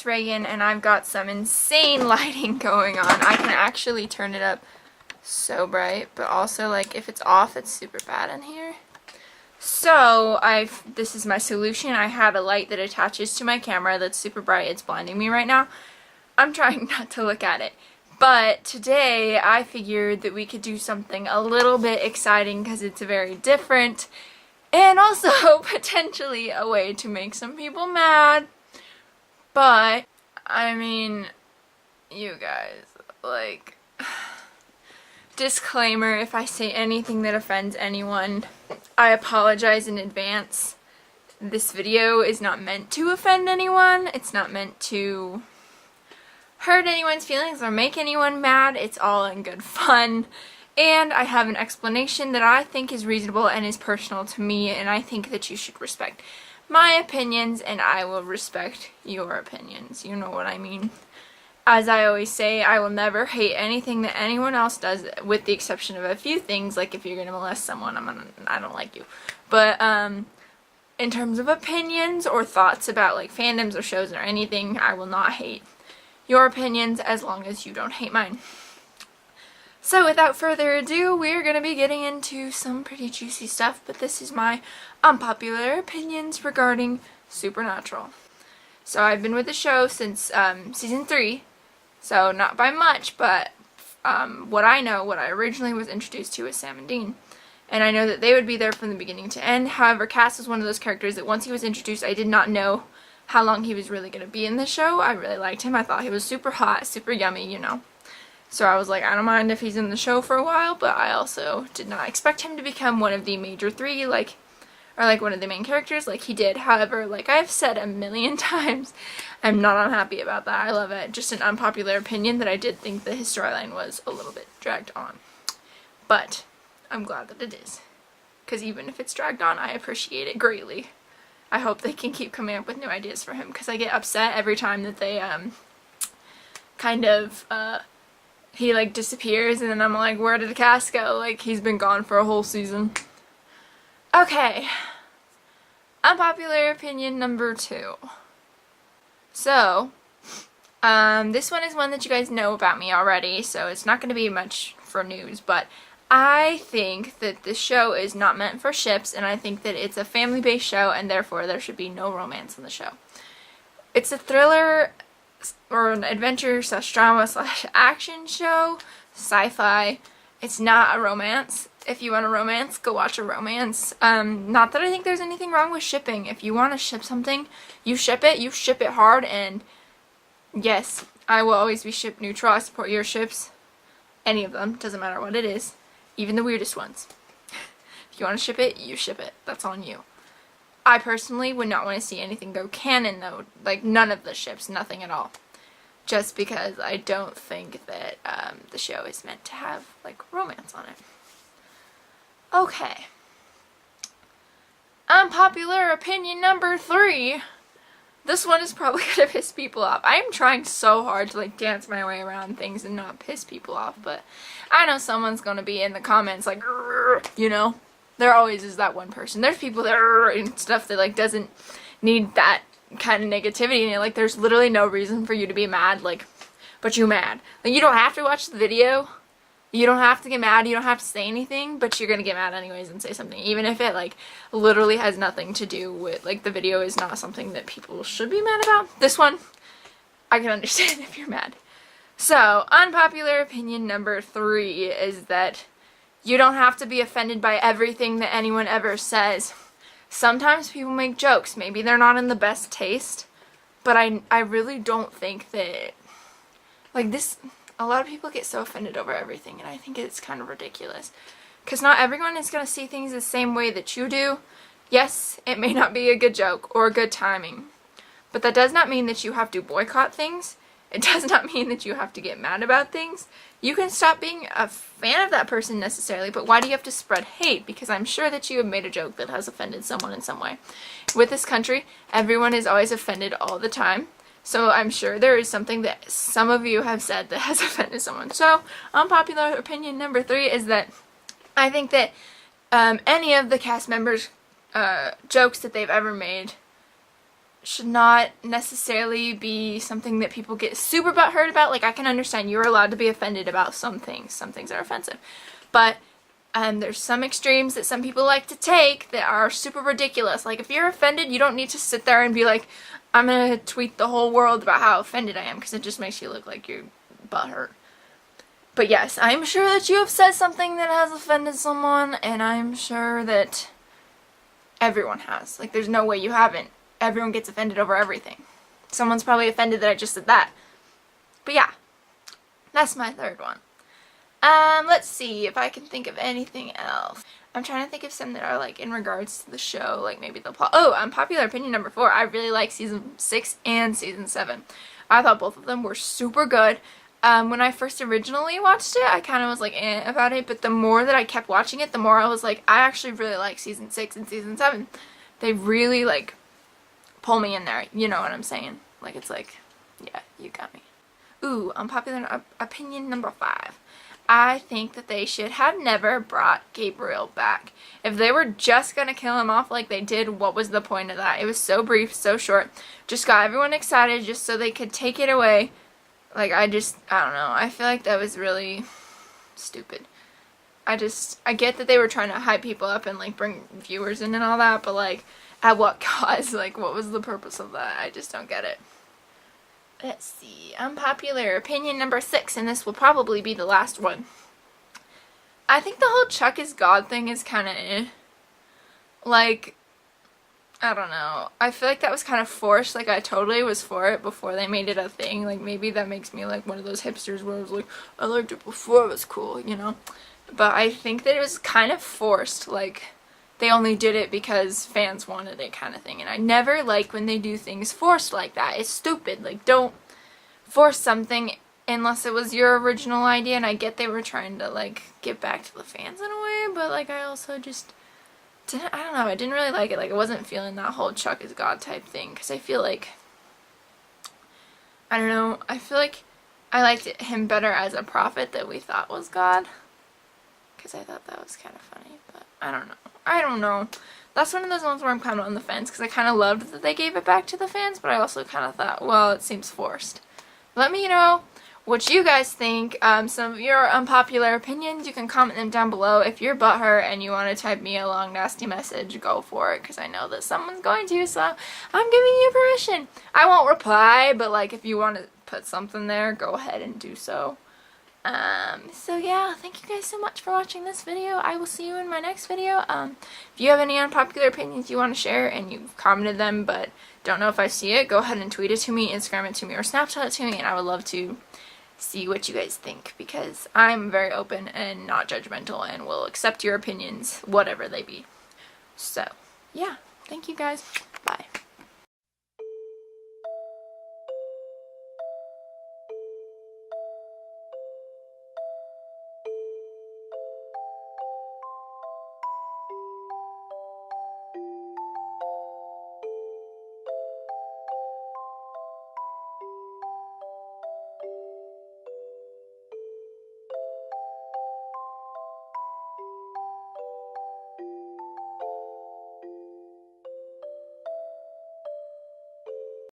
it's Regan, and I've got some insane lighting going on. I can actually turn it up so bright, but also, like, if it's off, it's super bad in here. So, this is my solution. I have a light that attaches to my camera that's super bright. It's blinding me right now. I'm trying not to look at it. But today, I figured that we could do something a little bit exciting because it's very different. And also, potentially, a way to make some people mad. But, I mean, you guys, like, disclaimer, if I say anything that offends anyone, I apologize in advance. This video is not meant to offend anyone. It's not meant to hurt anyone's feelings or make anyone mad. It's all in good fun. And I have an explanation that I think is reasonable and is personal to me, and I think that you should respect my opinions, and I will respect your opinions. You know what I mean. As I always say, I will never hate anything that anyone else does, with the exception of a few things, like if you're gonna molest someone, I don't like you. But, in terms of opinions or thoughts about, like, fandoms or shows or anything, I will not hate your opinions as long as you don't hate mine. So without further ado, we're going to be getting into some pretty juicy stuff, but this is my unpopular opinions regarding Supernatural. So I've been with the show since season 3, so not by much, but what I originally was introduced to is Amandine. And I know that they would be there from the beginning to end. However, Cass was one of those characters that once he was introduced, I did not know how long he was really going to be in the show. I really liked him. I thought he was super hot, super yummy, you know. So I was like, I don't mind if he's in the show for a while, but I also did not expect him to become one of the major 3, or one of the main characters like he did. However, like I've said a million times, I'm not unhappy about that. I love it. Just an unpopular opinion that I did think that his storyline was a little bit dragged on. But I'm glad that it is. Because even if it's dragged on, I appreciate it greatly. I hope they can keep coming up with new ideas for him, because I get upset every time that they, he, like, disappears, and then I'm like, where did the cast go? Like, he's been gone for a whole season. Okay. Unpopular opinion number 2. So, this one is one that you guys know about me already, so it's not going to be much for news, but I think that this show is not meant for ships, and I think that it's a family-based show, and therefore there should be no romance in the show. It's a thriller or an adventure/drama/action show, sci-fi. It's not a romance. If you want a romance, go watch a romance. Not that I think there's anything wrong with shipping. If you want to ship something, you ship it hard, and yes, I will always be ship neutral. I support your ships. Any of them, doesn't matter what it is. Even the weirdest ones. If you want to ship it, you ship it. That's on you. I personally would not want to see anything go canon, though. Like, none of the ships, nothing at all. Just because I don't think that the show is meant to have, like, romance on it. Okay. Unpopular opinion number 3. This one is probably going to piss people off. I am trying so hard to, like, dance my way around things and not piss people off, but I know someone's going to be in the comments like, you know? There always is that one person. There's people that and stuff that, like, doesn't need that kind of negativity, and like, there's literally no reason for you to be mad, like, but you mad. Like, you don't have to watch the video. You don't have to get mad. You don't have to say anything, but you're gonna get mad anyways and say something, even if it, like, literally has nothing to do with, like, the video is not something that people should be mad about. This one, I can understand if you're mad. So, unpopular opinion number 3 is that you don't have to be offended by everything that anyone ever says. Sometimes people make jokes. Maybe they're not in the best taste, but I really don't think that, like, this, a lot of people get so offended over everything, and I think it's kind of ridiculous. Because not everyone is going to see things the same way that you do. Yes, it may not be a good joke or good timing, but that does not mean that you have to boycott things. It does not mean that you have to get mad about things. You can stop being a fan of that person necessarily, but why do you have to spread hate? Because I'm sure that you have made a joke that has offended someone in some way. With this country, everyone is always offended all the time. So I'm sure there is something that some of you have said that has offended someone. So, unpopular opinion number 3 is that I think that any of the cast members' jokes that they've ever made should not necessarily be something that people get super butthurt about. Like, I can understand you're allowed to be offended about some things. Some things are offensive. But there's some extremes that some people like to take that are super ridiculous. Like, if you're offended, you don't need to sit there and be like, I'm gonna tweet the whole world about how offended I am, because it just makes you look like you're butthurt. But yes, I'm sure that you have said something that has offended someone, and I'm sure that everyone has. Like, there's no way you haven't. Everyone gets offended over everything. Someone's probably offended that I just said that. But yeah, that's my third one. Let's see if I can think of anything else. I'm trying to think of some that are, like, in regards to the show, like maybe the plot. Oh, unpopular opinion number 4. I really like season 6 and season 7. I thought both of them were super good. When I first originally watched it, I kind of was like about it, but the more that I kept watching it, the more I was like, I actually really like season 6 and season 7. They really, like, pull me in there. You know what I'm saying? Like, it's like, yeah, you got me. Ooh, unpopular opinion number 5. I think that they should have never brought Gabriel back. If they were just gonna kill him off like they did, what was the point of that? It was so brief, so short. Just got everyone excited just so they could take it away. Like, I don't know. I feel like that was really stupid. I get that they were trying to hype people up and, like, bring viewers in and all that, but, like, at what cost? Like, what was the purpose of that? I just don't get it. Let's see. Unpopular opinion number 6, and this will probably be the last one. I think the whole Chuck is God thing is kind of eh. Like, I don't know. I feel like that was kind of forced. Like, I totally was for it before they made it a thing. Like, maybe that makes me like one of those hipsters where I was like, I liked it before it was cool, you know? But I think that it was kind of forced. Like, they only did it because fans wanted it kind of thing. And I never like when they do things forced like that. It's stupid. Like, don't force something unless it was your original idea. And I get they were trying to, like, give back to the fans in a way. But, like, I also just I don't know. I didn't really like it. Like, I wasn't feeling that whole Chuck is God type thing. Because I feel like, I don't know. I feel like I liked him better as a prophet that we thought was God. Because I thought that was kind of funny. But I don't know. I don't know. That's one of those ones where I'm kind of on the fence, because I kind of loved that they gave it back to the fans, but I also kind of thought, well, it seems forced. Let me know what you guys think. Some of your unpopular opinions, you can comment them down below. If you're butthurt and you want to type me a long, nasty message, go for it, because I know that someone's going to, so I'm giving you permission. I won't reply, but, like, if you want to put something there, go ahead and do so. So yeah, thank you guys so much for watching this video. I will see you in my next video. If you have any unpopular opinions you want to share and you've commented them but don't know if I see it, go ahead and tweet it to me, Instagram it to me, or Snapchat it to me, and I would love to see what you guys think, because I'm very open and not judgmental and will accept your opinions, whatever they be. So, yeah, thank you guys. Bye.